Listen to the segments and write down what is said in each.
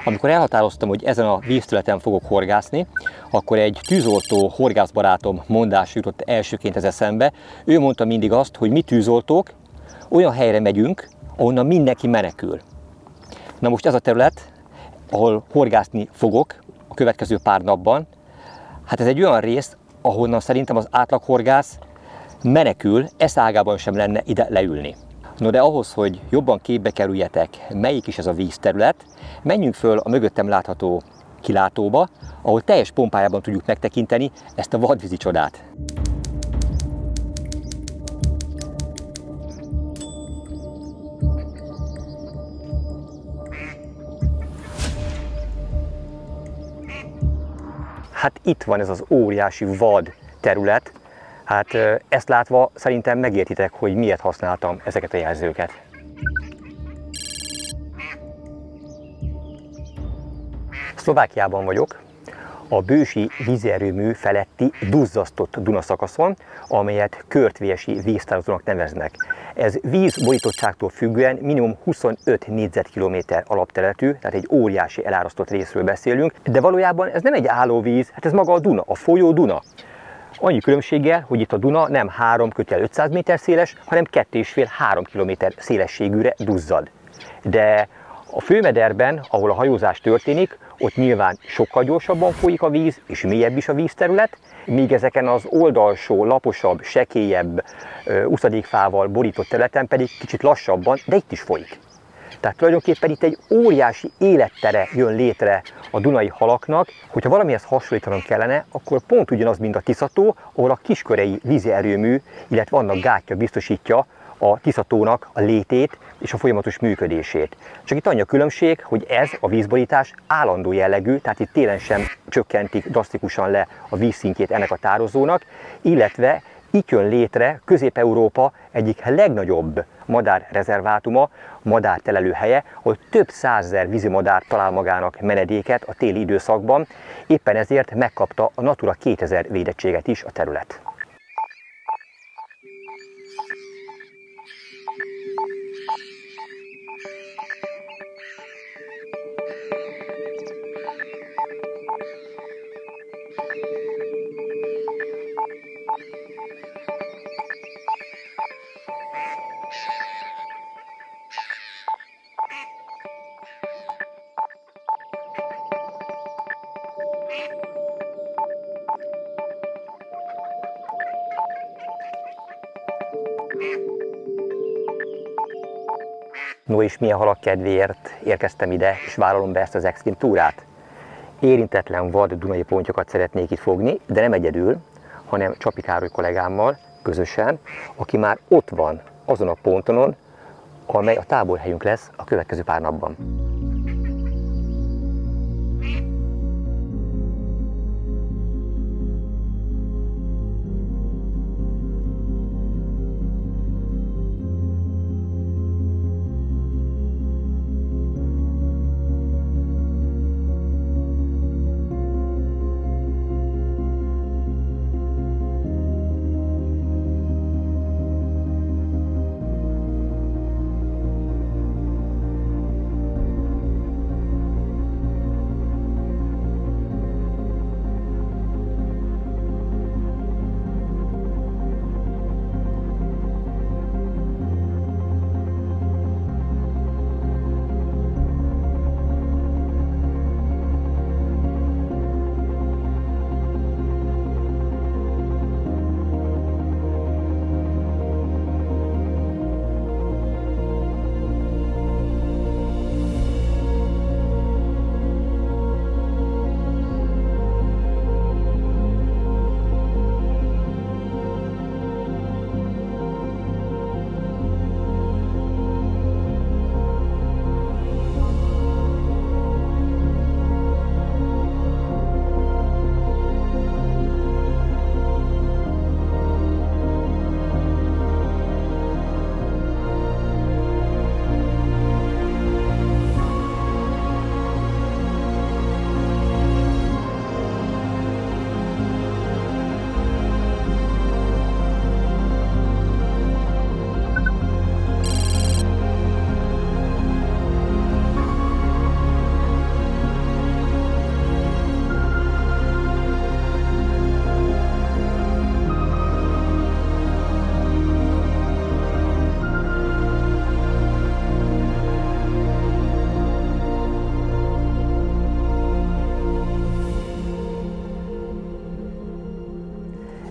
Amikor elhatároztam, hogy ezen a vízterületen fogok horgászni, akkor egy tűzoltó horgászbarátom mondása jutott elsőként ez eszembe. Ő mondta mindig azt, hogy mi tűzoltók olyan helyre megyünk, ahonnan mindenki menekül. Na most ez a terület, ahol horgászni fogok a következő pár napban, hát ez egy olyan rész, ahonnan szerintem az átlaghorgász menekül, eszágában sem lenne ide leülni. No de ahhoz, hogy jobban képbe kerüljetek, melyik is ez a vízterület, menjünk föl a mögöttem látható kilátóba, ahol teljes pompájában tudjuk megtekinteni ezt a vadvízi csodát. Hát itt van ez az óriási vad terület. Hát ezt látva szerintem megértitek, hogy miért használtam ezeket a jelzőket. Szlovákiában vagyok, a Bősi vízierőmű feletti duzzasztott Duna szakaszon, amelyet körtviesi víztározónak neveznek. Ez vízborítottságtól függően minimum 25 négyzetkilométer alapterületű, tehát egy óriási elárasztott részről beszélünk, de valójában ez nem egy állóvíz, hát ez maga a Duna, a folyó Duna. Annyi különbséggel, hogy itt a Duna nem 3-500 méter széles, hanem 2,5-3 kilométer szélességűre duzzad. De a főmederben, ahol a hajózás történik, ott nyilván sokkal gyorsabban folyik a víz, és mélyebb is a vízterület, míg ezeken az oldalsó, laposabb, sekélyebb, uszadékfával borított területen pedig kicsit lassabban, de itt is folyik. Tehát tulajdonképpen itt egy óriási élettere jön létre a dunai halaknak. Hogyha valamihez hasonlítanom kellene, akkor pont ugyanaz, mint a Tisza-tó, ahol a kiskörei vízi erőmű, illetve annak gátja biztosítja a Tisza-tónak a létét és a folyamatos működését. Csak itt annyi a különbség, hogy ez a vízborítás állandó jellegű, tehát itt télen sem csökkentik drasztikusan le a vízszintjét ennek a tározónak, illetve itt jön létre Közép-Európa egyik legnagyobb madárrezervátuma, madártelelőhelye, ahol több százezer vízimadár talál magának menedéket a téli időszakban, éppen ezért megkapta a Natura 2000 védettséget is a terület. No és milyen halak kedvéért érkeztem ide, és vállalom be ezt az extrém túrát? Érintetlen vad dunai pontyokat szeretnék itt fogni, de nem egyedül, hanem Csapi Károly kollégámmal közösen, aki már ott van azon a pontonon, amely a táborhelyünk lesz a következő pár napban.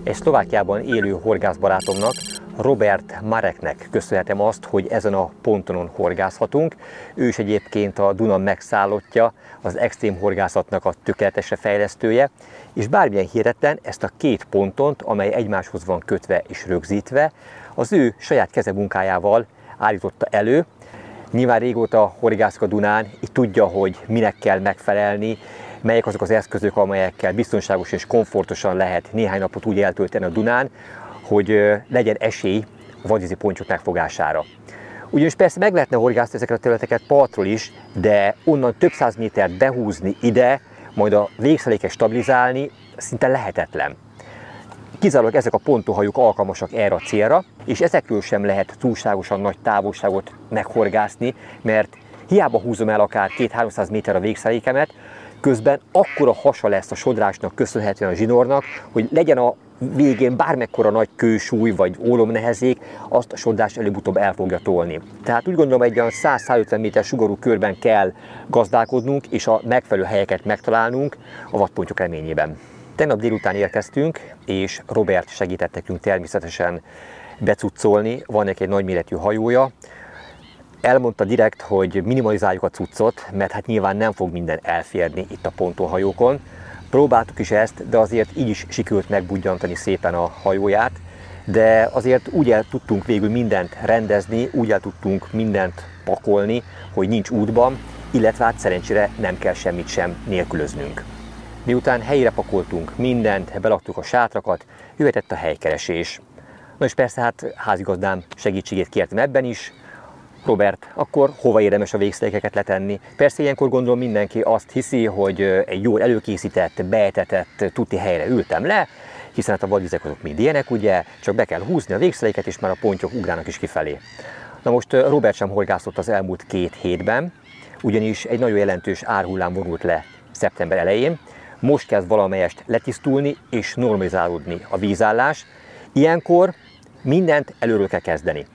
Egy Szlovákiában élő horgászbarátomnak, Robert Mareknek köszönhetem azt, hogy ezen a ponton horgászhatunk. Ő is egyébként a Duna megszállottja, az extrém horgászatnak a tökéletesre fejlesztője, és bármilyen hihetetlen, ezt a két pontot, amely egymáshoz van kötve és rögzítve, az ő saját kezemunkájával állította elő. Nyilván régóta horgászik a Dunán, így tudja, hogy minek kell megfelelni, melyek azok az eszközök, amelyekkel biztonságosan és komfortosan lehet néhány napot úgy eltölteni a Dunán, hogy legyen esély a vadvízi pontyok megfogására. Ugyanis persze meg lehetne horgászni ezeket a területeket partról is, de onnan több száz métert behúzni ide, majd a végszeléket stabilizálni szinte lehetetlen. Kizárólag ezek a pontóhajók alkalmasak erre a célra, és ezekről sem lehet túlságosan nagy távolságot meghorgászni, mert hiába húzom el akár 200-300 méter a végszelékemet, közben akkora hasa lesz a sodrásnak köszönhetően a zsinórnak, hogy legyen a végén bármekkora nagy kősúly vagy ólomnehezék, azt a sodrás előbb-utóbb el fogja tolni. Tehát úgy gondolom, egy olyan 100-150 méter sugarú körben kell gazdálkodnunk, és a megfelelő helyeket megtalálnunk a vadpontyok reményében. Tegnap délután érkeztünk, és Robert segített nekünk természetesen becuccolni. Van neki egy nagyméretű hajója. Elmondta direkt, hogy minimalizáljuk a cuccot, mert hát nyilván nem fog minden elférni itt a pontóhajókon. Próbáltuk is ezt, de azért így is sikerült megbudjantani szépen a hajóját, de azért úgy el tudtunk végül mindent rendezni, úgy el tudtunk mindent pakolni, hogy nincs útban, illetve hát szerencsére nem kell semmit sem nélkülöznünk. Miután helyére pakoltunk mindent, belaktuk a sátrakat, jöhetett a helykeresés. Na és persze hát házigazdám segítségét kértem ebben is. Robert, akkor hova érdemes a végszelékeket letenni? Persze ilyenkor gondolom mindenki azt hiszi, hogy egy jól előkészített, beetetett tuti helyre ültem le, hiszen hát a vadvizek azok mind ilyenek, ugye, csak be kell húzni a végszeléket, és már a pontyok ugrálnak is kifelé. Na most Robert sem horgászott az elmúlt 2 hétben, ugyanis egy nagyon jelentős árhullám vonult le szeptember elején. Most kezd valamelyest letisztulni és normalizálódni a vízállás. Ilyenkor mindent előről kell kezdeni.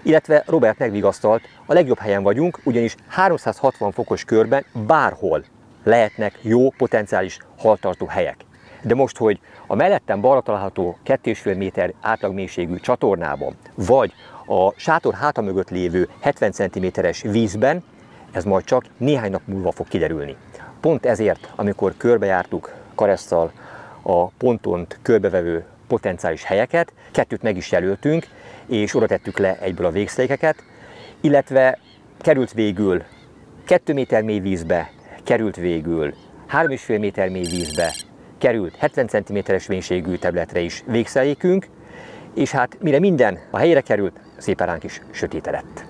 Illetve Robert megvigasztalt, a legjobb helyen vagyunk, ugyanis 360 fokos körben bárhol lehetnek jó potenciális haltartó helyek. De most, hogy a mellettem balra található 2,5 méter átlagmélységű csatornában, vagy a sátor háta mögött lévő 70 cm-es vízben, ez majd csak néhány nap múlva fog kiderülni. Pont ezért, amikor körbejártuk Karesszal a pontont körbevevő potenciális helyeket, 2 meg is jelöltünk, és oda tettük le egyből a végszelékeket, illetve került végül 2 méter mély vízbe, került végül 3,5 méter mély vízbe, került 70 cm-es mélységű területre is végszelékünk, és hát mire minden a helyére került, szépen ránk is sötétedett.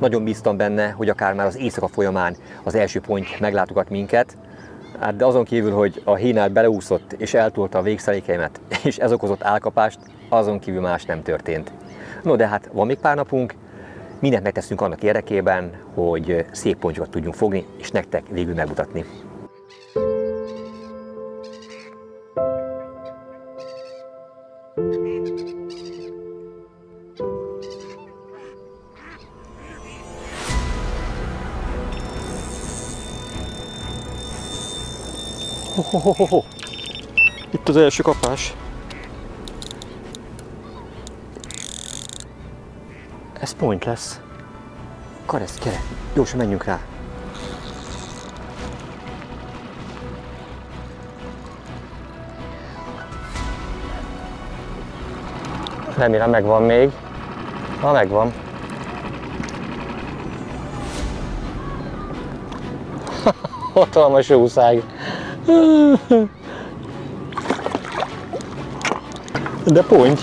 Nagyon bíztam benne, hogy akár már az éjszaka folyamán az első ponty meglátogat minket, de azon kívül, hogy a hínál beleúszott és eltolta a végszelékeimet, és ez okozott állkapást, azon kívül más nem történt. No, de hát van még pár napunk, mindent megteszünk annak érdekében, hogy szép pontyokat tudjunk fogni, és nektek végül megmutatni. Itt az első kapás. Ez ponty lesz. Karesz, gyere, gyorsan menjünk rá. Remélem megvan még. Ha megvan. Hatalmas jószág. De ponty.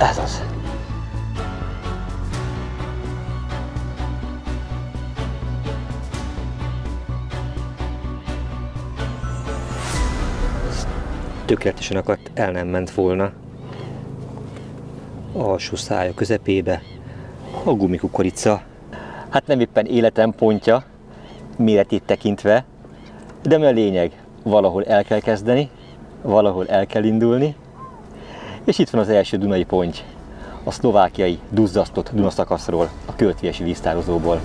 Ez az. Tökéletesen akadt, el nem ment volna. Alsó szája közepébe a gumikukorica. Hát nem éppen életem pontja, méretét tekintve, de mi a lényeg? Valahol el kell kezdeni, valahol el kell indulni, és itt van az első dunai ponty, a szlovákiai duzzasztott Dunaszakaszról, a Költvési víztározóból.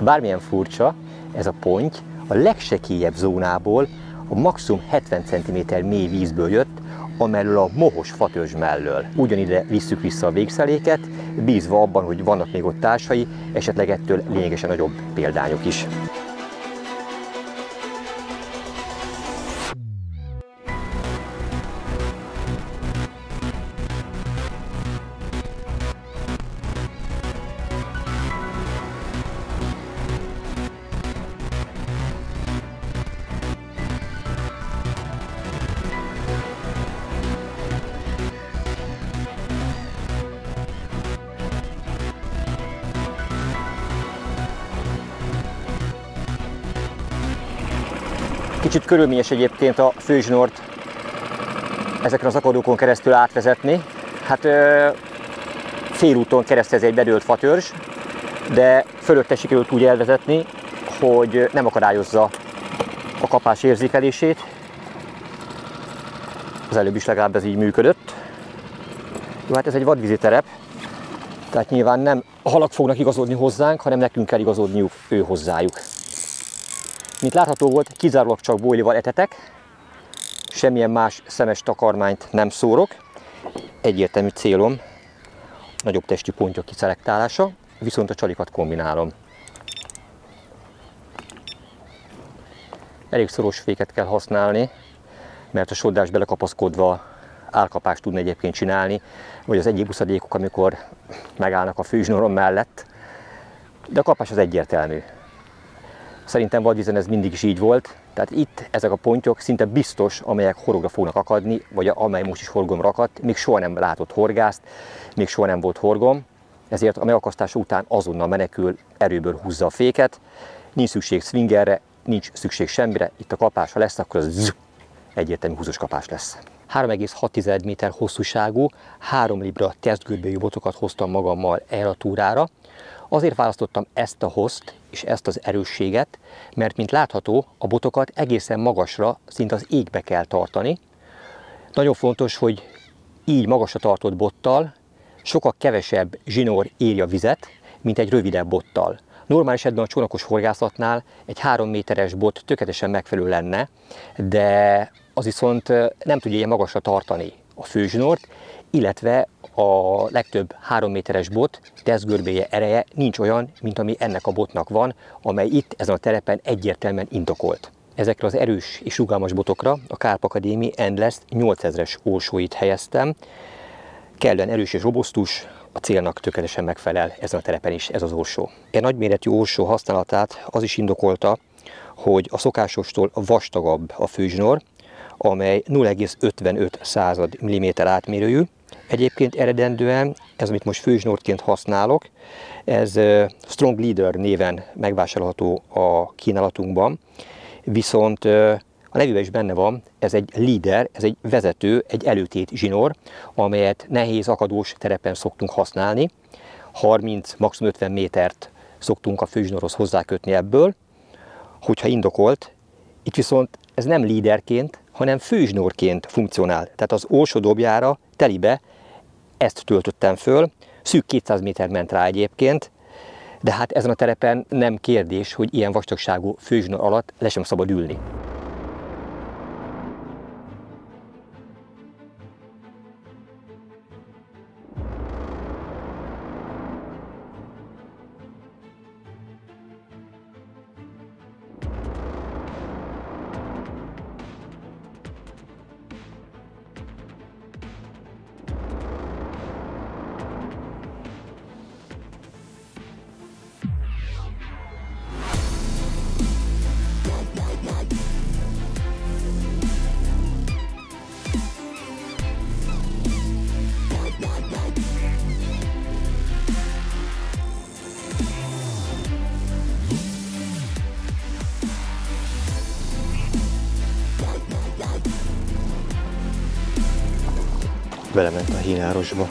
Bármilyen furcsa, ez a ponty a legsekélyebb zónából, a maximum 70 cm mély vízből jött, amellől a mohos fatörzs mellől. Ugyanide visszük vissza a végszeléket, bízva abban, hogy vannak még ott társai, esetleg ettől lényegesen nagyobb példányok is. Kicsit körülményes egyébként a főzsinort ezeken az akadókon keresztül átvezetni. Hát félúton keresztül ez egy bedőlt fatörzs, de fölötte sikerült úgy elvezetni, hogy nem akadályozza a kapás érzékelését. Az előbb is legalább ez így működött. Jó, hát ez egy vadvízi terep, tehát nyilván nem a halak fognak igazodni hozzánk, hanem nekünk kell igazodniuk ő hozzájuk. Mint látható volt, kizárólag csak bojlival etetek, semmilyen más szemes takarmányt nem szórok. Egyértelmű célom nagyobb testű pontyok kiselektálása, viszont a csalikat kombinálom. Elég szoros féket kell használni, mert a soddás belekapaszkodva állkapást tudna egyébként csinálni, vagy az egyéb buszadékok, amikor megállnak a főzsinoron mellett, de a kapás az egyértelmű. Szerintem vadvízen ez mindig is így volt, tehát itt ezek a pontyok szinte biztos, amelyek horogra fognak akadni, vagy amely most is horgomra akadt, még soha nem látott horgászt, még soha nem volt horgom, ezért a megakasztása után azonnal menekül, erőből húzza a féket, nincs szükség swingerre, nincs szükség semmire, itt a kapás, ha lesz, akkor az egyértelmű húzós kapás lesz. 3,6 méter hosszúságú, 3 libra tesztgörbéjű botokat hoztam magammal erre a túrára. Azért választottam ezt a hozt és ezt az erősséget, mert mint látható, a botokat egészen magasra, szinte az égbe kell tartani. Nagyon fontos, hogy így magasra tartott bottal sokkal kevesebb zsinór éri a vizet, mint egy rövidebb bottal. Normális esetben a csónakos horgászatnál egy 3 méteres bot tökéletesen megfelelő lenne, de az viszont nem tudja ilyen magasra tartani a főzsinort, illetve a legtöbb 3 méteres bot tesztgörbéje ereje nincs olyan, mint ami ennek a botnak van, amely itt ezen a terepen egyértelműen indokolt. Ezekre az erős és rugalmas botokra a Carp Academy Endless 8000-es orsóit helyeztem. Kellően erős és robusztus, a célnak tökéletesen megfelel ezen a terepen is ez az orsó. Egy nagyméretű orsó használatát az is indokolta, hogy a szokásostól vastagabb a főzsinor, amely 0,55 mm átmérőjű. Egyébként eredendően, ez amit most főzsinórként használok, ez Strong Leader néven megvásárolható a kínálatunkban, viszont a nevében is benne van, ez egy leader, ez egy vezető, egy előtét zsinór, amelyet nehéz akadós terepen szoktunk használni. 30, maximum 50 métert szoktunk a főzsinórhoz hozzákötni ebből, hogyha indokolt. Itt viszont ez nem leaderként, hanem főzsinórként funkcionál. Tehát az orsó dobjára, telibe ezt töltöttem föl, szűk 200 méter ment rá egyébként, de hát ezen a terepen nem kérdés, hogy ilyen vastagságú főzsinór alatt le sem szabad ülni. belement a hínárosba.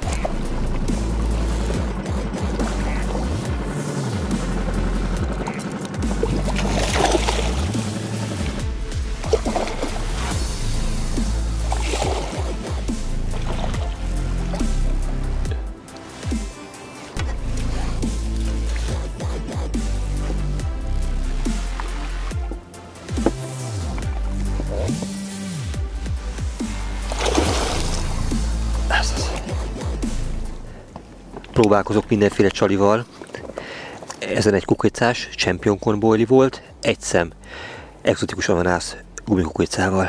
Próbálkozok mindenféle csalival. Ezen egy kukicás, Champion Corn Boilie volt, egy szem egzotikus ananász gumikukicával.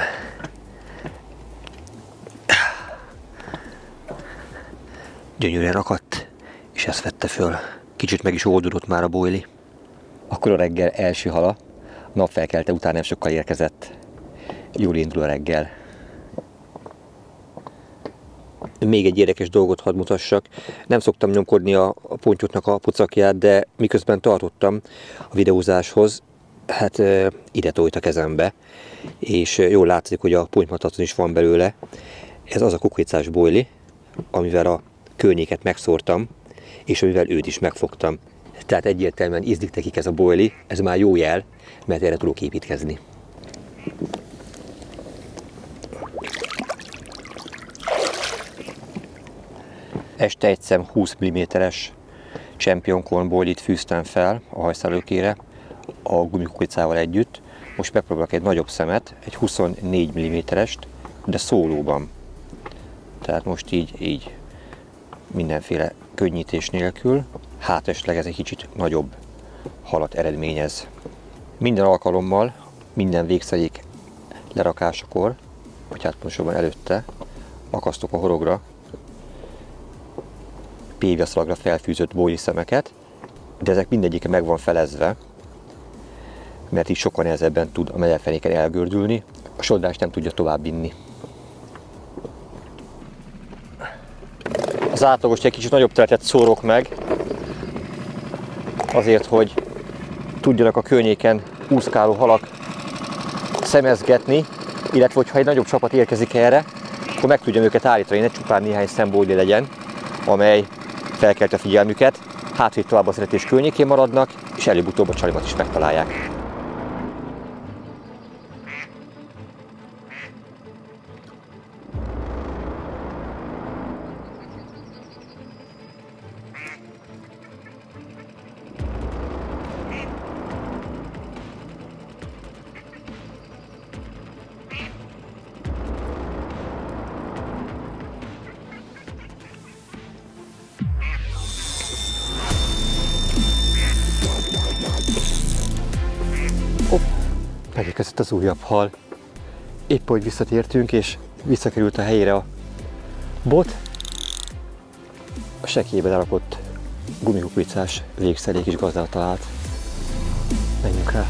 Gyönyörűen rakadt, és ezt vette föl. Kicsit meg is oldódott már a boilie. Akkor a reggel első hala, a nap felkelte után nem sokkal érkezett. Jól indul a reggel. Még egy érdekes dolgot hadd mutassak. Nem szoktam nyomkodni a pontyotnak a pucakját, de miközben tartottam a videózáshoz, hát ide tojt a kezembe, és jól látszik, hogy a pontymatacon is van belőle. Ez az a kukicás boilie, amivel a környéket megszórtam, és amivel őt is megfogtam. Tehát egyértelműen ízlik nekik ez a boilie, ez már jó jel, mert erre tudok építkezni. Este egy szem 20 mm-es Champion Corn Boilie-t fűztem fel a hajszálőkére a gumikukicával együtt. Most megpróbálok egy nagyobb szemet, egy 24 mm-est, de szólóban. Tehát most így mindenféle könnyítés nélkül, hát esetleg ez egy kicsit nagyobb halat eredményez. Minden alkalommal, minden végszerék lerakásakor, vagy hát pontosabban előtte akasztok a horogra PVA-szalagra felfűzött boilie szemeket, de ezek mindegyike meg van felezve, mert így sokkal nehezebben tud a mederfenéken elgördülni, a sodrást nem tudja tovább vinni. Az átlagos egy kicsit nagyobb területet szórok meg, azért, hogy tudjanak a környéken úszkáló halak szemezgetni, illetve hogyha egy nagyobb csapat érkezik erre, akkor meg tudjam őket állítani, ne csupán néhány szem boilie legyen, amely felkelte a figyelmüket, hát hogy tovább a szeretés környékén maradnak, és előbb-utóbb a csalimat is megtalálják. Megérkezett az újabb hal. Épp hogy visszatértünk, és visszakerült a helyére a bot. A sekélyben elrakott gumikukicás végszerék is gazdát talált. Menjünk rá.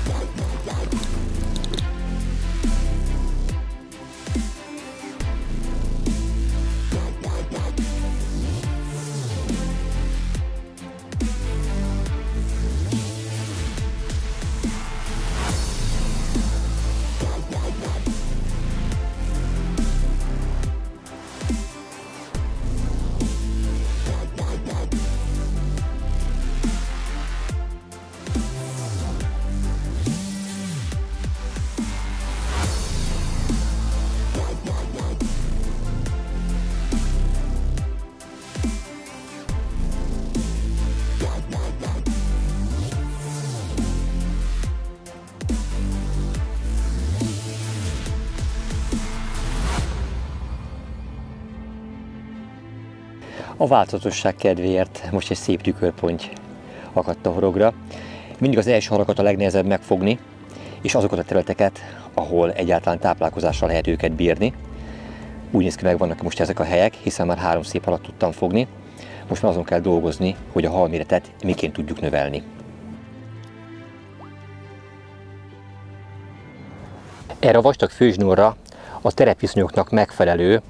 A változatosság kedvéért most egy szép tükörponty akadt a horogra. Mindig az első halakat a legnehezebb megfogni, és azokat a területeket, ahol egyáltalán táplálkozással lehet őket bírni. Úgy néz ki, meg vannak most ezek a helyek, hiszen már 3 szép halat tudtam fogni. Most már azon kell dolgozni, hogy a halméretet miként tudjuk növelni. Erre a vastag főzsnúrra a terepviszonyoknak megfelelő,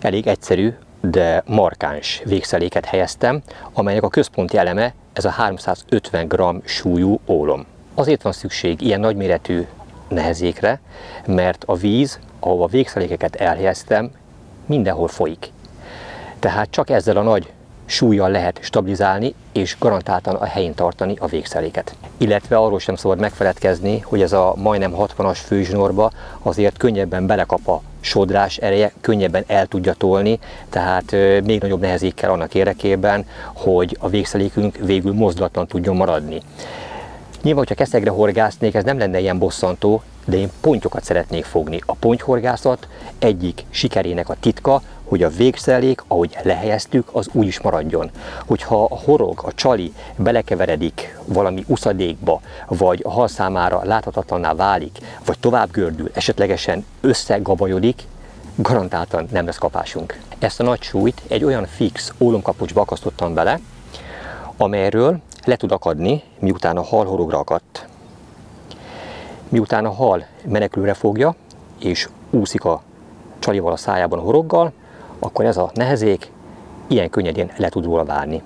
elég egyszerű, de markáns végszeléket helyeztem, amelynek a központi eleme ez a 350 g súlyú ólom. Azért van szükség ilyen nagyméretű nehezékre, mert a víz, ahol a végszelékeket elhelyeztem, mindenhol folyik. Tehát csak ezzel a nagy súllyal lehet stabilizálni és garantáltan a helyén tartani a végszeléket. Illetve arról sem szabad megfeledkezni, hogy ez a majdnem 60-as főzsinórba azért könnyebben belekap a sodrás ereje, könnyebben el tudja tolni, tehát még nagyobb nehezék kell annak érdekében, hogy a végszelékünk végül mozdulatlan tudjon maradni. Nyilván, hogyha keszegre horgásznék, ez nem lenne ilyen bosszantó, de én pontyokat szeretnék fogni. A pontyhorgászat egyik sikerének a titka, hogy a végszelék, ahogy lehelyeztük, az úgy is maradjon. Hogyha a horog, a csali belekeveredik valami uszadékba, vagy a hal számára láthatatlanná válik, vagy tovább gördül, esetlegesen összegabajodik, garantáltan nem lesz kapásunk. Ezt a nagy súlyt egy olyan fix ólomkapocsba akasztottam bele, amelyről le tud akadni, miután a hal horogra akadt. Miután a hal menekülőre fogja, és úszik a csalival a szájában a horoggal, akkor ez a nehezék ilyen könnyedén le tud róla válni.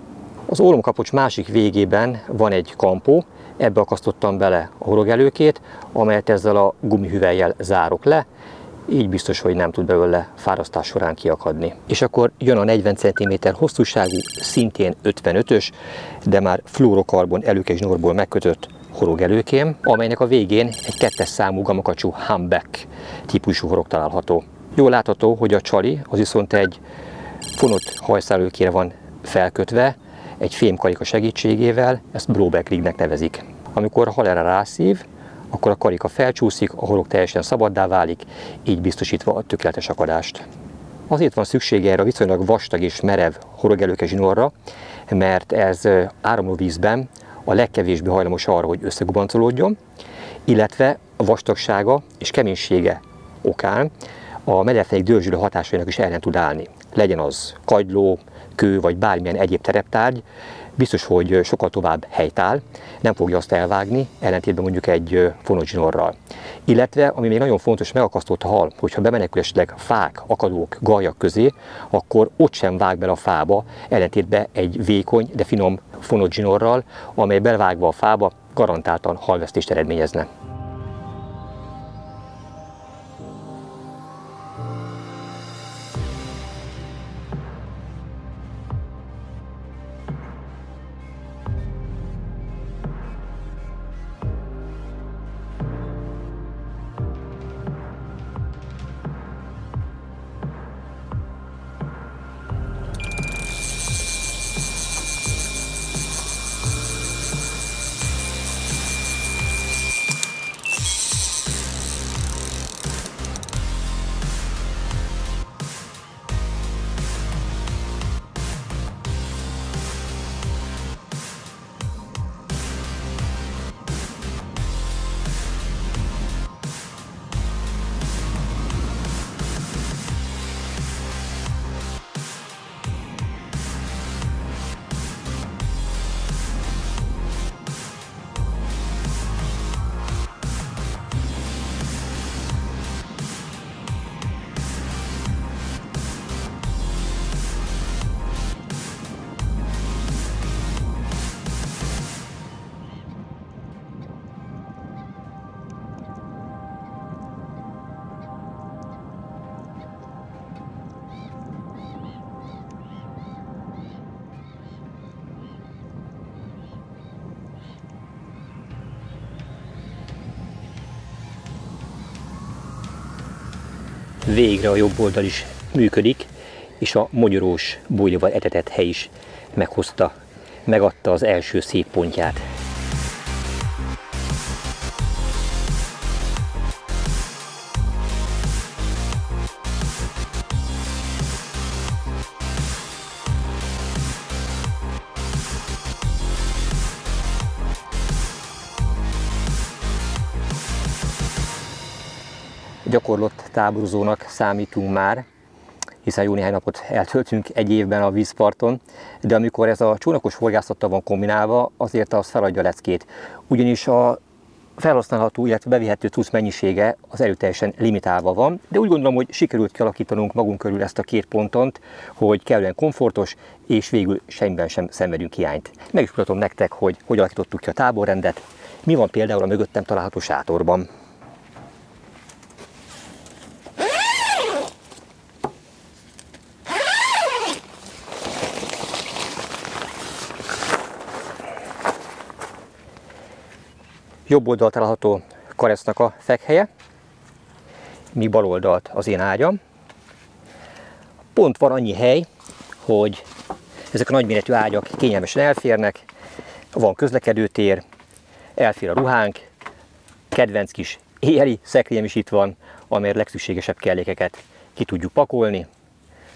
Az ólomkapocs másik végében van egy kampó, ebbe akasztottam bele a horogelőkét, amelyet ezzel a gumihüvellyel zárok le, így biztos, hogy nem tud belőle fárasztás során kiakadni. És akkor jön a 40 cm hosszúságú, szintén 55-ös, de már fluorokarbon előkezsinórból megkötött horogelőkém, amelynek a végén egy 2-es számú gamakacsú Humbeck típusú horog található. Jól látható, hogy a csali az viszont egy fonott hajszálőkére van felkötve, egy fémkarika segítségével, ezt blowback rignek nevezik. Amikor a hal erre rászív, akkor a karika felcsúszik, a horog teljesen szabaddá válik, így biztosítva a tökéletes akadást. Azért van szüksége erre a viszonylag vastag és merev horogelőkezsinórra, mert ez áramló vízben a legkevésbé hajlamos arra, hogy összegubancolódjon, illetve a vastagsága és keménysége okán a merevfenék dörzsülő hatásainak is ellen tud állni. Legyen az kagyló, kő vagy bármilyen egyéb tereptárgy, biztos, hogy sokkal tovább helytáll, nem fogja azt elvágni, ellentétben mondjuk egy fonott zsinórral. Illetve, ami még nagyon fontos, megakasztott a hal, hogyha bemenekül esetleg fák, akadók, gajak közé, akkor ott sem vág bele a fába, ellentétben egy vékony, de finom fonott zsinórral, amely belvágva a fába garantáltan halvesztést eredményezne. Végre a jobb oldal is működik, és a mogyorós bújjával etetett hely is megadta az első szép pontját. Gyakorlott táborozónak számítunk már, hiszen jó néhány napot eltöltünk egy évben a vízparton, de amikor ez a csónakos horgászattal van kombinálva, azért az feladja a leckét. Ugyanis a felhasználható, illetve bevihető cucc mennyisége az erőteljesen limitálva van, de úgy gondolom, hogy sikerült kialakítanunk magunk körül ezt a két pontot, hogy kellően komfortos, és végül semmiben sem szenvedünk hiányt. Meg is mutatom nektek, hogy alakítottuk ki a táborrendet, mi van például a mögöttem található sátorban. Jobb oldalt található Karesznak a fekhelye, míg bal oldalt az én ágyam. Pont van annyi hely, hogy ezek a nagyméretű ágyak kényelmesen elférnek, van közlekedőtér, elfér a ruhánk, kedvenc kis éjjeli szekrényem is itt van, amelyre legszükségesebb kellékeket ki tudjuk pakolni.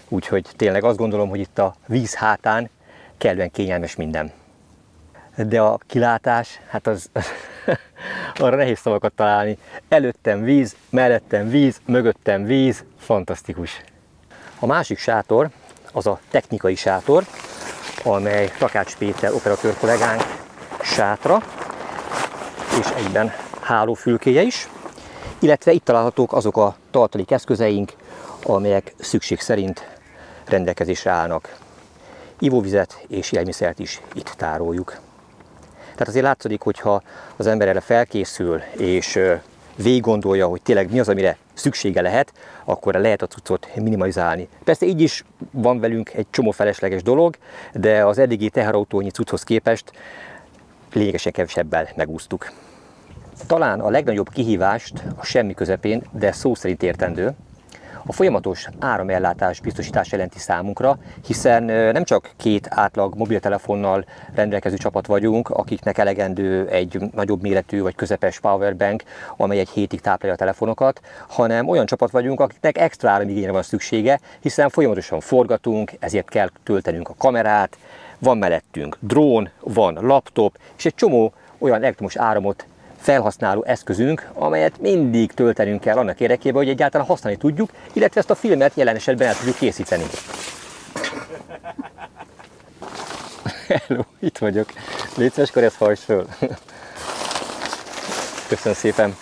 Úgyhogy tényleg azt gondolom, hogy itt a víz hátán kellően kényelmes minden. De a kilátás, hát az arra nehéz szavakat találni. Előttem víz, mellettem víz, mögöttem víz, fantasztikus. A másik sátor az a technikai sátor, amely Takács Péter operatőr kollégánk sátra, és egyben hálófülkéje is, illetve itt találhatók azok a tartalék eszközeink, amelyek szükség szerint rendelkezésre állnak. Ivóvizet és élelmiszert is itt tároljuk. Tehát azért látszik, hogyha az ember erre felkészül, és végig gondolja, hogy tényleg mi az, amire szüksége lehet, akkor lehet a cuccot minimalizálni. Persze így is van velünk egy csomó felesleges dolog, de az eddigi teherautónyi cucchoz képest lényegesen kevesebbel megúsztuk. Talán a legnagyobb kihívást a semmi közepén, de szó szerint értendő, a folyamatos áramellátás biztosítás jelenti számunkra, hiszen nem csak két átlag mobiltelefonnal rendelkező csapat vagyunk, akiknek elegendő egy nagyobb méretű vagy közepes powerbank, amely egy hétig táplálja a telefonokat, hanem olyan csapat vagyunk, akiknek extra áramigényre van szüksége, hiszen folyamatosan forgatunk, ezért kell töltenünk a kamerát, van mellettünk drón, van laptop, és egy csomó olyan elektromos áramot felhasználó eszközünk, amelyet mindig töltenünk kell annak érdekében, hogy egyáltalán használni tudjuk, illetve ezt a filmet jelen esetben el tudjuk készíteni. Hello, itt vagyok. Légy szíves, Karesz, hajtsd föl. Köszönöm szépen.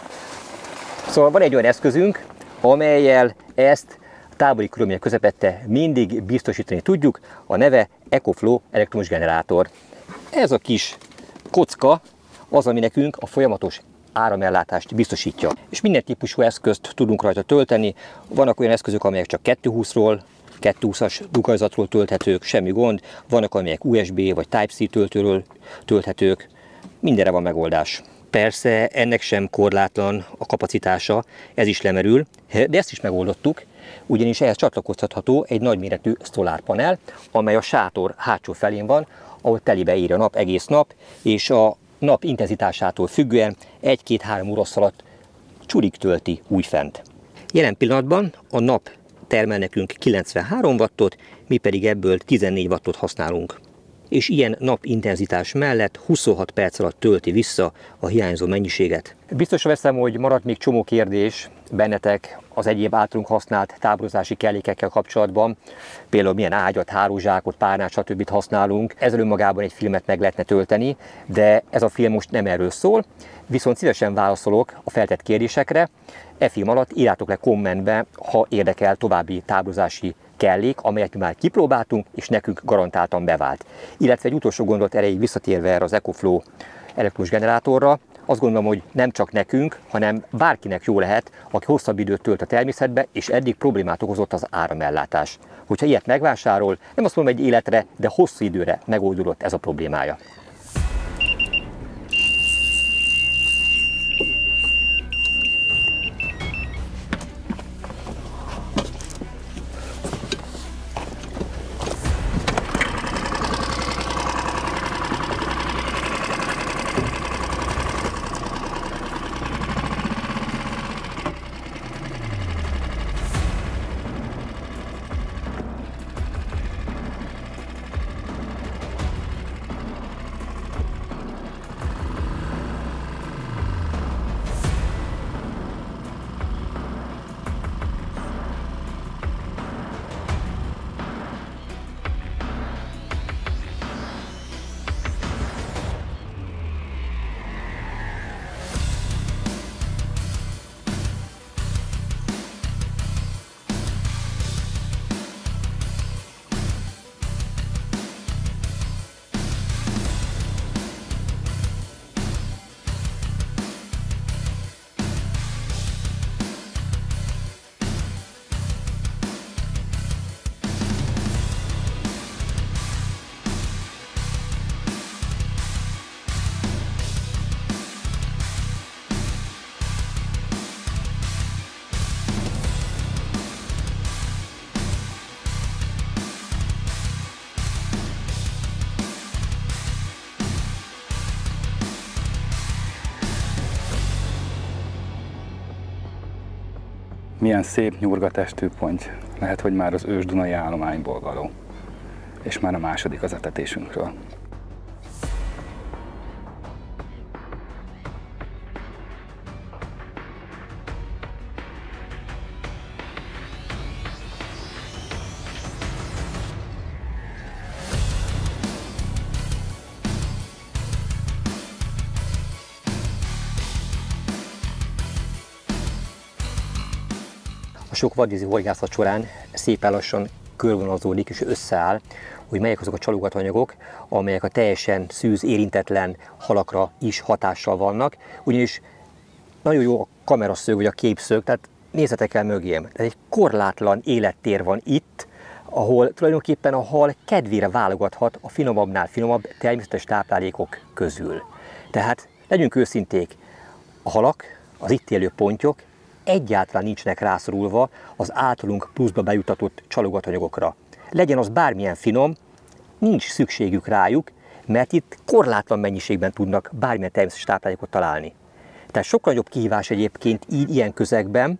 Szóval van egy olyan eszközünk, amellyel ezt a távoli körülmények közepette mindig biztosítani tudjuk, a neve EcoFlow elektromos generátor. Ez a kis kocka az, ami nekünk a folyamatos áramellátást biztosítja. És minden típusú eszközt tudunk rajta tölteni. Vannak olyan eszközök, amelyek csak 220-ról, 220-as dugajzatról tölthetők, semmi gond. Vannak, amelyek USB vagy Type-C töltőről tölthetők. Mindenre van megoldás. Persze ennek sem korlátlan a kapacitása, ez is lemerül, de ezt is megoldottuk, ugyanis ehhez csatlakoztatható egy nagyméretű szolárpanel, amely a sátor hátsó felén van, ahol telibe ér a nap egész nap, és a nap intenzitásától függően 1-2-3 óra alatt csurig tölti újfent. Jelen pillanatban a nap termel nekünk 93 wattot, mi pedig ebből 14 wattot használunk. És ilyen napintenzitás mellett 26 perc alatt tölti vissza a hiányzó mennyiséget. Biztosra veszem, hogy maradt még csomó kérdés bennetek az egyéb általunk használt táborozási kellékekkel kapcsolatban. Például milyen ágyat, hálózsákot, párnát, stb. Használunk. Ezzel önmagában egy filmet meg lehetne tölteni, de ez a film most nem erről szól. Viszont szívesen válaszolok a feltett kérdésekre. E film alatt írjátok le kommentbe, ha érdekel további táborozási kellék, amelyet már kipróbáltunk, és nekünk garantáltan bevált. Illetve egy utolsó gondolat erejéig visszatérve erre az EcoFlow elektromos generátorra, azt gondolom, hogy nem csak nekünk, hanem bárkinek jó lehet, aki hosszabb időt tölt a természetbe, és eddig problémát okozott az áramellátás. Hogyha ilyet megvásárol, nem azt mondom egy életre, de hosszú időre megoldódott ez a problémája. Milyen szép nyurgatestű ponty. Lehet, hogy már az ős-dunai állományból való. És már a második az etetésünkről. A sok vadvízi horgászat során szépen lassan körvonalazódik és összeáll, hogy melyek azok a csalogatanyagok, amelyek a teljesen szűz, érintetlen halakra is hatással vannak, ugyanis nagyon jó a kameraszög vagy a képszög, tehát nézzetek el mögém. Ez egy korlátlan élettér van itt, ahol tulajdonképpen a hal kedvére válogathat a finomabbnál finomabb természetes táplálékok közül. Tehát legyünk őszinték, a halak, az itt élő pontyok egyáltalán nincsenek rászorulva az általunk pluszba bejutatott csalogatanyagokra. Legyen az bármilyen finom, nincs szükségük rájuk, mert itt korlátlan mennyiségben tudnak bármilyen természetes táplálékot találni. Tehát sokkal nagyobb kihívás egyébként ilyen közegben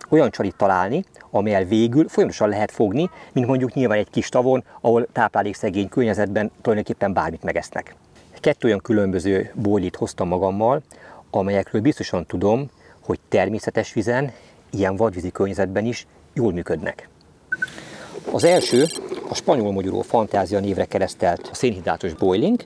olyan csalit találni, amelyel végül folyamatosan lehet fogni, mint mondjuk nyilván egy kis tavon, ahol táplálékszegény környezetben tulajdonképpen bármit megesznek. 2 olyan különböző bojlit hoztam magammal, amelyekről biztosan tudom, hogy természetes vízen, ilyen vadvízi környezetben is jól működnek. Az első a spanyol mogyoró fantázia névre keresztelt szénhidrátos boiling,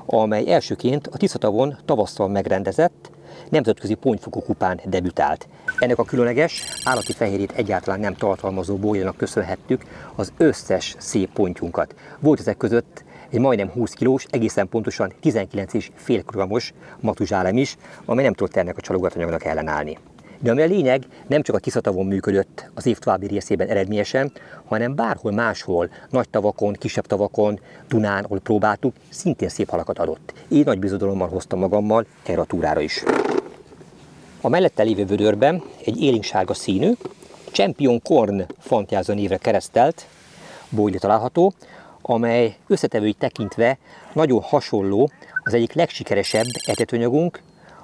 amely elsőként a Tiszatavon tavasszal megrendezett nemzetközi pontyfogó kupán debütált. Ennek a különleges, állati fehérjét egyáltalán nem tartalmazó boilingnak köszönhettük az összes szép pontyunkat. Volt ezek között egy majdnem 20 kilós, egészen pontosan 19,5 kg-os matuzsálem is, amely nem tudott ennek a csalogatanyagnak ellenállni. De ami a lényeg, nem csak a Tiszatavon működött az év további részében eredményesen, hanem bárhol máshol, nagy tavakon, kisebb tavakon, Dunán, ahol próbáltuk, szintén szép halakat adott. Így nagy bizodalommal hoztam magammal erre a túrára is. A mellette lévő vödörben egy élénksárga színű, Champion Corn fantázia névre keresztelt boilie található, amely összetevőit tekintve nagyon hasonló az egyik legsikeresebb etetőanyagunk,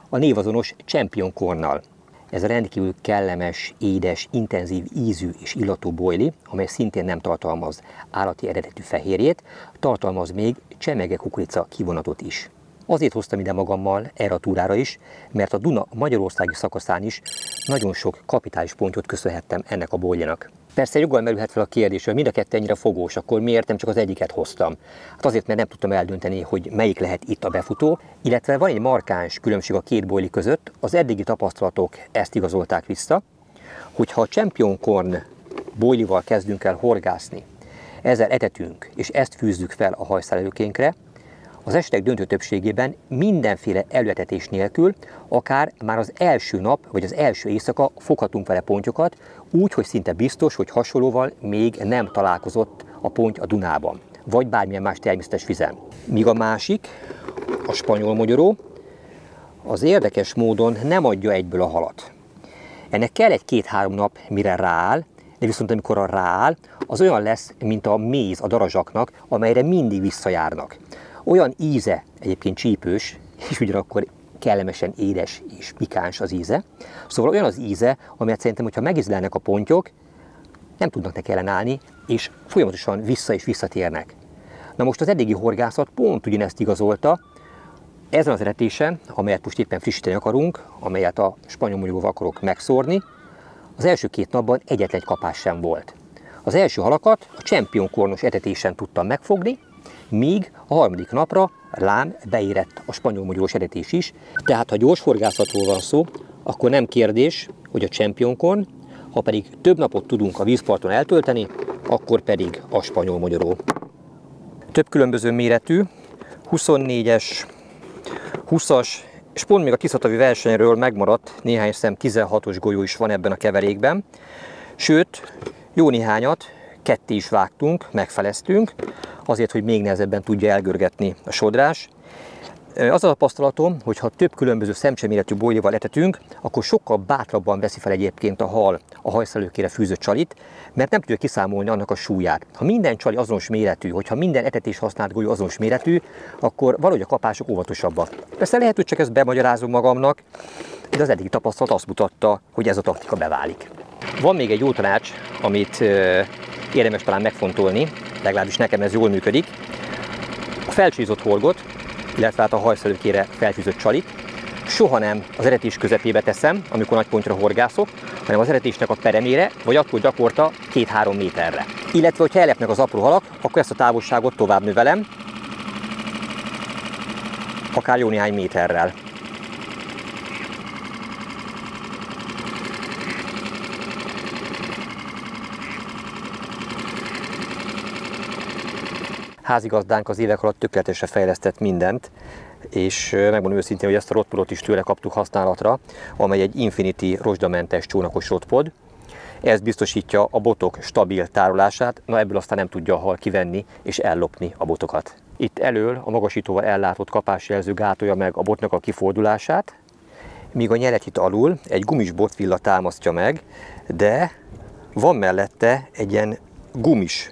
a névazonos Champion Cornnal. Ez a rendkívül kellemes, édes, intenzív ízű és illatú boili, amely szintén nem tartalmaz állati eredetű fehérjét, tartalmaz még csemege kukorica kivonatot is. Azért hoztam ide magammal erre a túrára is, mert a Duna magyarországi szakaszán is nagyon sok kapitális pontyot köszönhettem ennek a boilinak. Persze joggal merülhet fel a kérdés, hogy mind a kettő ennyire fogós, akkor miért nem csak az egyiket hoztam? Hát azért, mert nem tudtam eldönteni, hogy melyik lehet itt a befutó, illetve van egy markáns különbség a két boili között, az eddigi tapasztalatok ezt igazolták vissza, hogyha a Champion Corn boilival kezdünk el horgászni, ezzel etetünk, és ezt fűzzük fel a hajszálelőkénkre, az esetek döntő többségében mindenféle előetetés nélkül, akár már az első nap vagy az első éjszaka foghatunk vele pontyokat, úgy, hogy szinte biztos, hogy hasonlóval még nem találkozott a ponty a Dunában, vagy bármilyen más természetes vizen. Míg a másik, a spanyol mogyoró, az érdekes módon nem adja egyből a halat. Ennek kell egy 2-3 nap, mire rááll, de viszont amikor a rááll, az olyan lesz, mint a méz a darazsaknak, amelyre mindig visszajárnak. Olyan íze, egyébként csípős, és ugyanakkor kellemesen édes és pikáns az íze. Szóval olyan az íze, amelyet szerintem, hogyha megízlelnek a pontyok, nem tudnak neki ellenállni, és folyamatosan vissza és visszatérnek. Na most az eddigi horgászat pont ugyanezt igazolta. Ezen az etetésen, amelyet most éppen frissíteni akarunk, amelyet a spanyol mogyoróval akarok megszórni, az első 2 napban egyetlen egy kapás sem volt. Az első halakat a Champion Cornos etetésen tudtam megfogni, míg a 3. napra lám beérett a spanyol mogyorós etetés is, tehát ha gyors horgászatról van szó, akkor nem kérdés, hogy a Champion Corn, ha pedig több napot tudunk a vízparton eltölteni, akkor pedig a spanyol mogyoró. Több különböző méretű, 24-es, 20-as, és pont még a tiszatavi versenyről megmaradt néhány szem 16-os golyó is van ebben a keverékben, sőt, jó néhányat ketté is vágtunk, megfeleztünk, azért, hogy még nehezebben tudja elgörgetni a sodrás. Az a tapasztalatom, hogy ha több különböző szemcseméretű boilival etetünk, akkor sokkal bátrabban veszi fel egyébként a hal a hajszálőkére fűzött csalit, mert nem tudja kiszámolni annak a súlyát. Ha minden csali azonos méretű, hogyha minden etetés használt golyó azonos méretű, akkor valahogy a kapások óvatosabbak. Persze lehet, hogy csak ezt bemagyarázom magamnak, de az eddigi tapasztalat azt mutatta, hogy ez a taktika beválik. Van még egy jó tanács, amit érdemes talán megfontolni, legalábbis nekem ez jól működik. A felcsízott horgot, illetve hát a hajszölőkére felfűzött csalit soha nem az etetés közepébe teszem, amikor nagy pontra horgászok, hanem az etetésnek a peremére, vagy attól gyakorta 2-3 méterre. Illetve, hogyha ellepnek az apró halak, akkor ezt a távolságot tovább növelem, akár jó néhány méterrel. Házigazdánk az évek alatt tökéletesen fejlesztett mindent, és megmondom őszintén, hogy ezt a rotpodot is tőle kaptuk használatra, amely egy Infinity rozsdamentes csónakos rotpod. Ez biztosítja a botok stabil tárolását, na ebből aztán nem tudja a hal kivenni és ellopni a botokat. Itt elől a magasítóval ellátott kapásjelző gátolja meg a botnak a kifordulását, míg a nyelet itt alul egy gumis botvilla támasztja meg, de van mellette egy ilyen gumis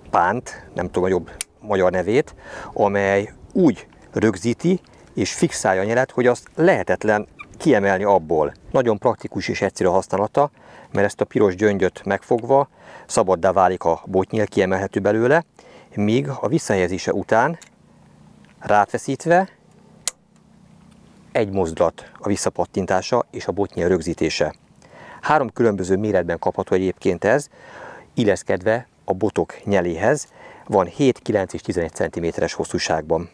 pánt, nem tudom a jobb magyar nevét, amely úgy rögzíti és fixálja a nyelet, hogy azt lehetetlen kiemelni abból. Nagyon praktikus és egyszerű a használata, mert ezt a piros gyöngyöt megfogva szabaddá válik a botnyél, kiemelhető belőle, míg a visszahelyezése után rátfeszítve egy mozdulat a visszapattintása és a botnyél rögzítése. 3 különböző méretben kapható egyébként ez, illeszkedve a botok nyeléhez, van 7, 9 és 11 cm-es hosszúságban.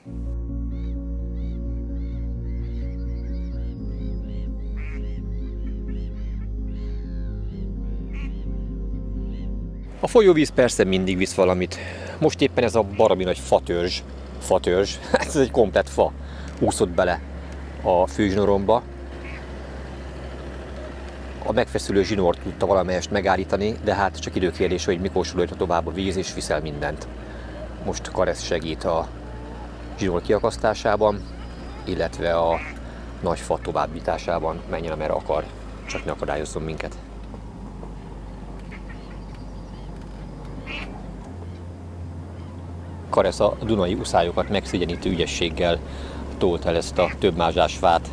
A folyóvíz persze mindig visz valamit. Most éppen ez a baromi nagy fatörzs, ez egy komplett fa úszott bele a főzsinóromba. A megfeszülő zsinórt tudta valamelyest megállítani, de hát csak időkérdés, hogy mikor sulajta tovább a víz és viszel mindent. Most Karesz segít a zsinór kiakasztásában, illetve a nagy fa továbbításában, menjen amerre akar, csak ne akadályozzon minket. Karesz a dunai uszályokat megszégyenítő ügyességgel tolt el ezt a több mázsás fát.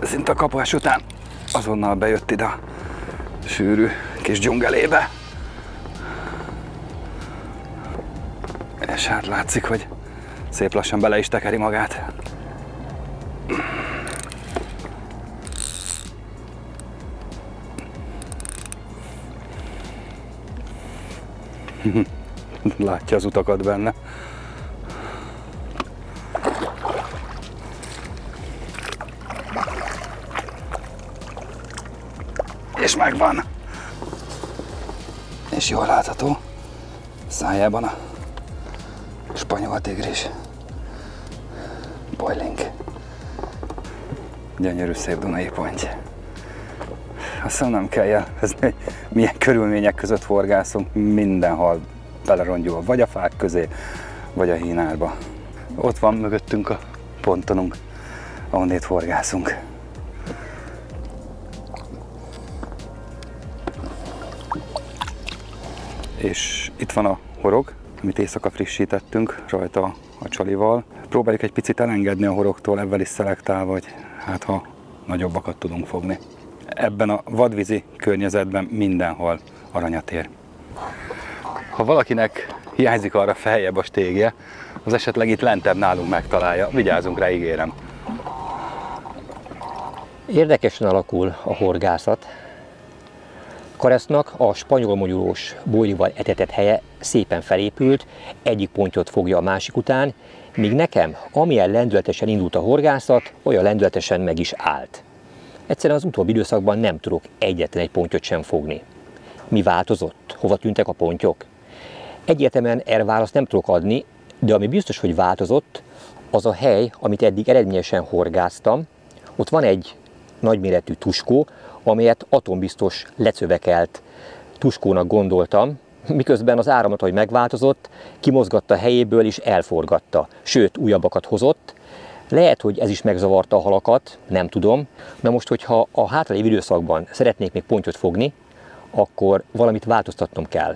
Szinte a kapás után azonnal bejött ide a sűrű kis dzsungelébe. És hát látszik, hogy szép lassan bele is tekeri magát. Látja az utakat benne. És megvan. És jól látható szájában a spanyol tigris. boiling. Gyönyörű szép Dunai ponty. Azt hiszem nem kell jelezni, hogy milyen körülmények között horgászunk, mindenhol belerongyul, vagy a fák közé, vagy a hínárba. Ott van mögöttünk a pontonunk, ahonnét horgászunk. És itt van a horog, amit éjszaka frissítettünk rajta a csalival. Próbáljuk egy picit elengedni a horogtól, ebben is szelektálva, hogy hát ha nagyobbakat tudunk fogni. Ebben a vadvízi környezetben mindenhol aranyat ér. Ha valakinek hiányzik arra feljebb a stégje, az esetleg itt lentebb nálunk megtalálja. Vigyázzunk rá, ígérem. Érdekesen alakul a horgászat. Karesznak a spanyol mogyorós bolylival etetett helye szépen felépült, egyik pontot fogja a másik után, míg nekem, amilyen lendületesen indult a horgászat, olyan lendületesen meg is állt. Egyszerűen az utóbbi időszakban nem tudok egyetlen egy pontyot sem fogni. Mi változott? Hova tűntek a pontyok? Egyértelműen erre választ nem tudok adni, de ami biztos, hogy változott, az a hely, amit eddig eredményesen horgáztam. Ott van egy nagyméretű tuskó, amelyet atombiztos lecövekelt tuskónak gondoltam, miközben az áramlat, ahogy megváltozott, kimozgatta helyéből és elforgatta, sőt, újabbakat hozott. Lehet, hogy ez is megzavarta a halakat, nem tudom, de most, hogyha a hátralévő időszakban szeretnék még pontyot fogni, akkor valamit változtatnom kell.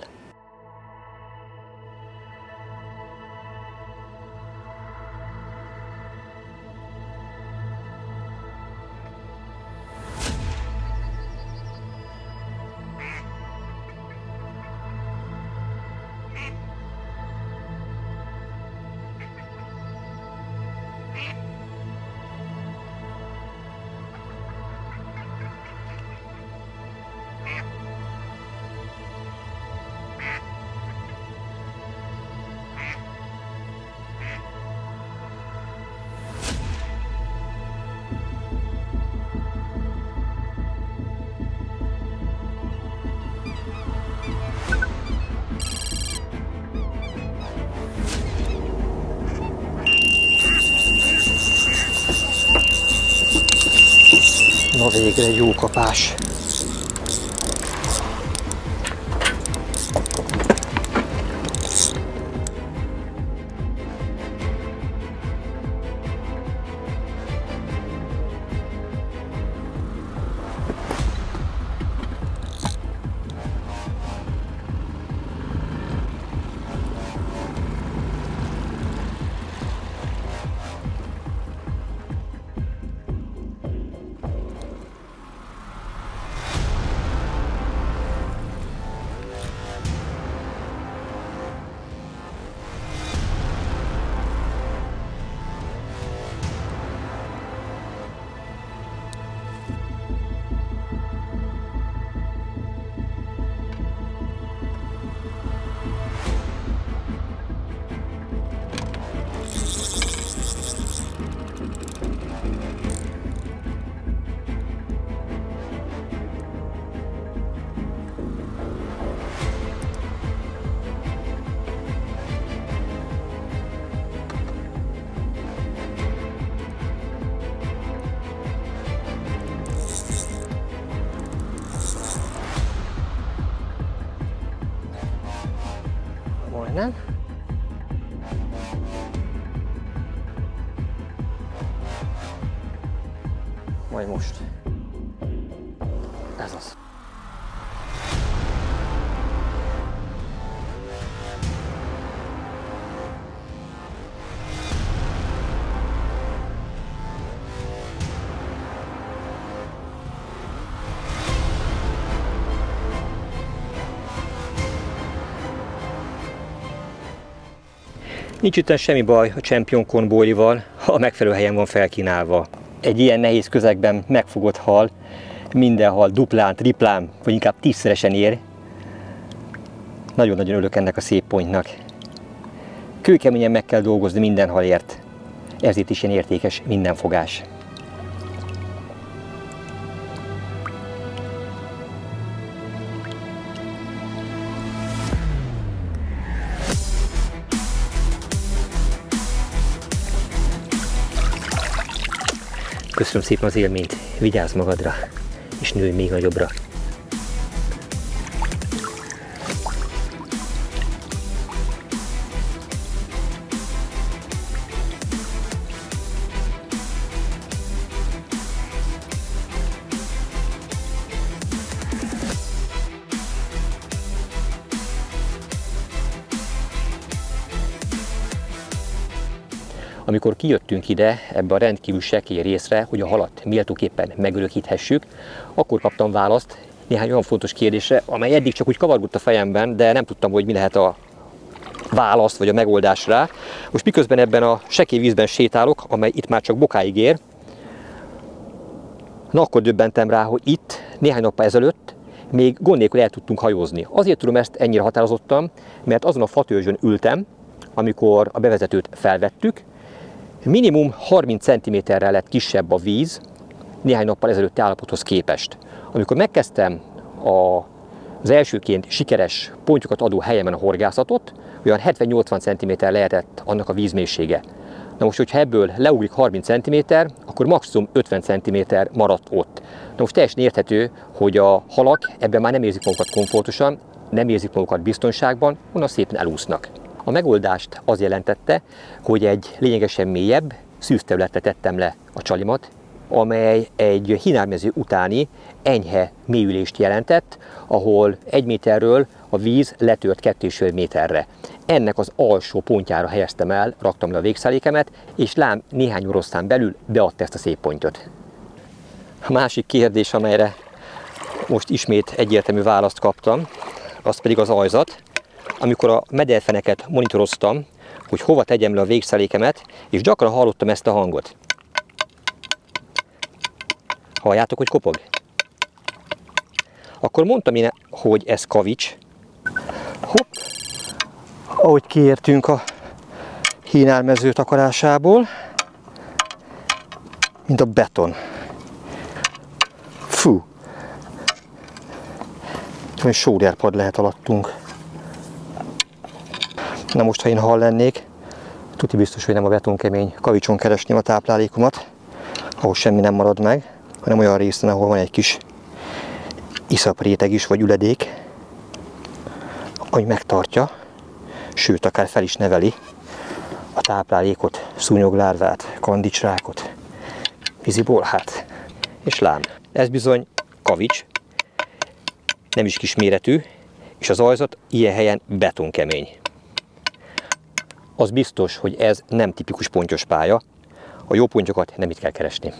Na végre egy jó kapás! Majdnem. Majd most. Ez az. Nincs itt semmi baj a Champion Con bolylival, ha a megfelelő helyen van felkínálva. Egy ilyen nehéz közegben megfogott hal, minden hal duplán, triplán, vagy inkább 10-szeresen ér. Nagyon-nagyon örülök ennek a szép pontnak. Kőkeményen meg kell dolgozni minden halért, ezért is ilyen értékes minden fogás. Köszönöm szépen az élményt, vigyázz magadra, és nőj még nagyobbra. Amikor kijöttünk ide, ebbe a rendkívül sekély részre, hogy a halat méltóképpen megörökíthessük, akkor kaptam választ néhány olyan fontos kérdésre, amely eddig csak úgy kavargott a fejemben, de nem tudtam, hogy mi lehet a válasz vagy a megoldás rá. Most miközben ebben a sekély vízben sétálok, amely itt már csak bokáig ér, akkor döbbentem rá, hogy itt néhány nappal ezelőtt még gond nélkül el tudtunk hajózni. Azért tudom ezt ennyire határozottan, mert azon a fatörzsön ültem, amikor a bevezetőt felvettük. Minimum 30 cm-rel lett kisebb a víz néhány nappal ezelőtti állapothoz képest. Amikor megkezdtem az elsőként sikeres pontyokat adó helyemen a horgászatot, olyan 70-80 cm lehetett annak a vízmélysége. Na most, hogyha ebből leugrik 30 cm, akkor maximum 50 cm maradt ott. Na most teljesen érthető, hogy a halak ebben már nem érzik magukat komfortosan, nem érzik magukat biztonságban, onnan szépen elúsznak. A megoldást az jelentette, hogy egy lényegesen mélyebb szűzterületre tettem le a csalimat, amely egy hinármező utáni enyhe mélyülést jelentett, ahol 1 méterről a víz letört 2,5 méterre. Ennek az alsó pontjára helyeztem el, raktam le a végszálékemet, és lám néhány oroszlán belül beadta ezt a szép pontot. A másik kérdés, amelyre most ismét egyértelmű választ kaptam, az pedig az ajzat. Amikor a mederfeneket monitoroztam, hogy hova tegyem le a végszálékemet, és gyakran hallottam ezt a hangot. Halljátok, hogy kopog? Akkor mondtam én, hogy ez kavics. Hopp! Ahogy kiértünk a hínálmező takarásából, mint a beton. Fú! Olyan sóderpad lehet alattunk. Na most, ha én hal lennék, tuti biztos, hogy nem a betonkemény kavicson keresném a táplálékomat, ahol semmi nem marad meg, hanem olyan részen, ahol van egy kis iszapréteg is, vagy üledék, ami megtartja, sőt, akár fel is neveli a táplálékot, szúnyoglárvát, kandicsrákot, vízibolhát és lám. Ez bizony kavics, nem is kis méretű, és az ajzat ilyen helyen betonkemény. Az biztos, hogy ez nem tipikus pontyos pálya, a jó pontyokat nem itt kell keresni.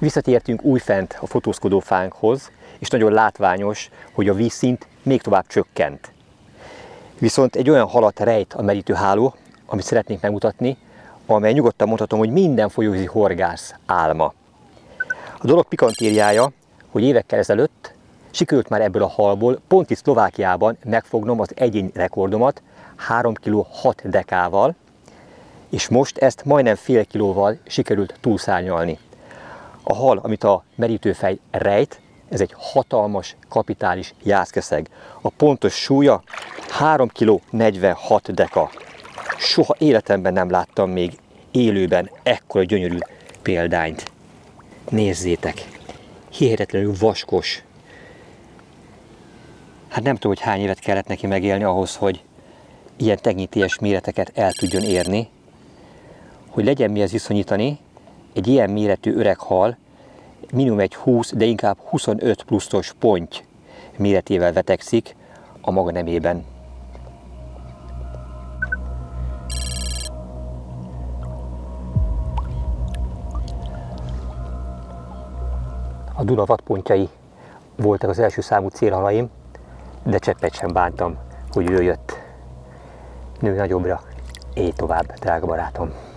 Visszatértünk újfent a fotózkodó fánkhoz, és nagyon látványos, hogy a vízszint még tovább csökkent. Viszont egy olyan halat rejt a merítőháló, amit szeretnénk megmutatni, amely nyugodtan mondhatom, hogy minden folyóvízi horgász álma. A dolog pikantériája, hogy évekkel ezelőtt sikerült már ebből a halból pont itt Szlovákiában megfognom az egyéni rekordomat 3 kg 6 dekával, és most ezt majdnem fél kilóval sikerült túlszárnyalni. A hal, amit a merítőfej rejt, ez egy hatalmas, kapitális jászkeszeg. A pontos súlya 3 kg 46 deka. Soha életemben nem láttam még élőben ekkora gyönyörű példányt. Nézzétek, hihetetlenül vaskos. Hát nem tudom, hogy hány évet kellett neki megélni ahhoz, hogy ilyen tekintélyes méreteket el tudjon érni. Hogy legyen mihez viszonyítani, egy ilyen méretű öreg hal minimum egy 20, de inkább 25 pluszos ponty méretével vetekszik a maga nemében. A Duna vadpontjai voltak az első számú célhalaim, de cseppet sem bántam, hogy ő jött. Nő nagyobbra, élj tovább, drága barátom!